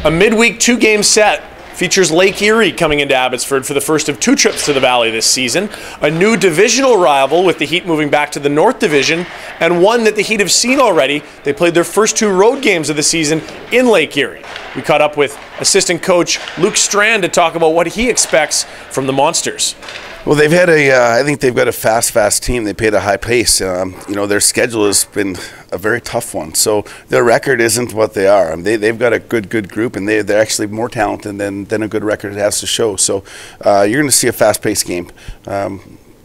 A midweek two-game set features Lake Erie coming into Abbotsford for the first of two trips to the Valley this season. A new divisional rival with the Heat moving back to the North Division, and one that the Heat have seen already. They played their first two road games of the season in Lake Erie. We caught up with Assistant Coach Luke Strand to talk about what he expects from the Monsters. Well, they've had I think they've got a fast team. They play at a high pace. Their schedule has been a very tough one. So their record isn't what they are. They've got a good group, and they're actually more talented than a good record has to show. So you're going to see a fast-paced game,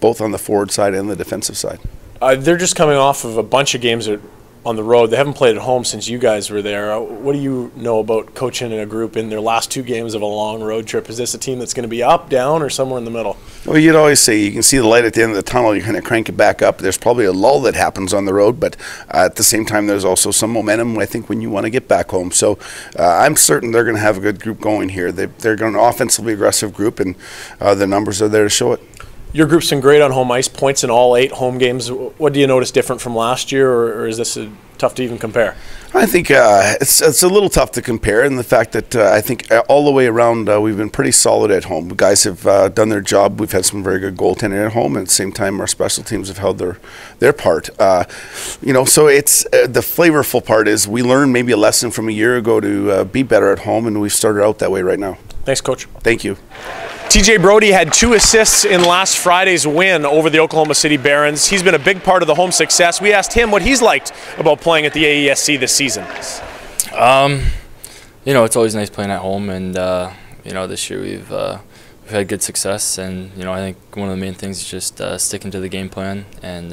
both on the forward side and the defensive side. They're just coming off of a bunch of games on the road. They haven't played at home since you guys were there. What do you know about coaching in a group in their last two games of a long road trip? Is this a team that's going to be up, down, or somewhere in the middle? Well, you'd always say you can see the light at the end of the tunnel. You kind of crank it back up. There's probably a lull that happens on the road, but at the same time, there's also some momentum, I think, when you want to get back home. So I'm certain they're going to have a good group going here. They're going to offensively aggressive group, and the numbers are there to show it. Your group's been great on home ice, points in all 8 home games. What do you notice different from last year, or is this tough to even compare? I think it's a little tough to compare in the fact that I think all the way around we've been pretty solid at home. The guys have done their job. We've had some very good goaltending at home, and at the same time our special teams have held their part. So it's the flavorful part is we learned maybe a lesson from a year ago to be better at home, and we've started out that way right now. Thanks, Coach. Thank you. TJ Brodie had 2 assists in last Friday's win over the Oklahoma City Barons. He's been a big part of the home success. We asked him what he's liked about playing at the AESC this season. It's always nice playing at home, and this year we've had good success, and I think one of the main things is just sticking to the game plan, and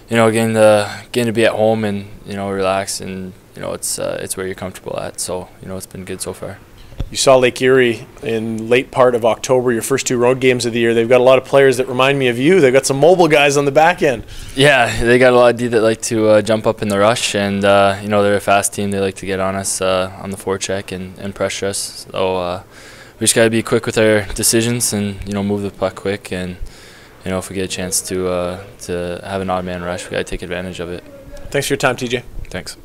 getting to be at home and relax, and it's where you're comfortable at. So it's been good so far. You saw Lake Erie in late part of October, your first 2 road games of the year. They've got a lot of players that remind me of you. They've got some mobile guys on the back end. Yeah, they got a lot of D that like to jump up in the rush, and they're a fast team. They like to get on us on the forecheck and pressure us. So we just got to be quick with our decisions and move the puck quick. And if we get a chance to have an odd man rush, we got to take advantage of it. Thanks for your time, TJ. Thanks.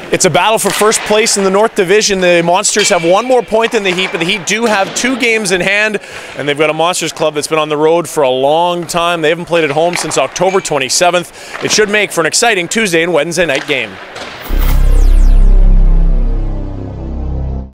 It's a battle for first place in the North Division. The Monsters have 1 more point than the Heat, but the Heat do have 2 games in hand, and they've got a Monsters club that's been on the road for a long time. They haven't played at home since October 27th. It should make for an exciting Tuesday and Wednesday night game.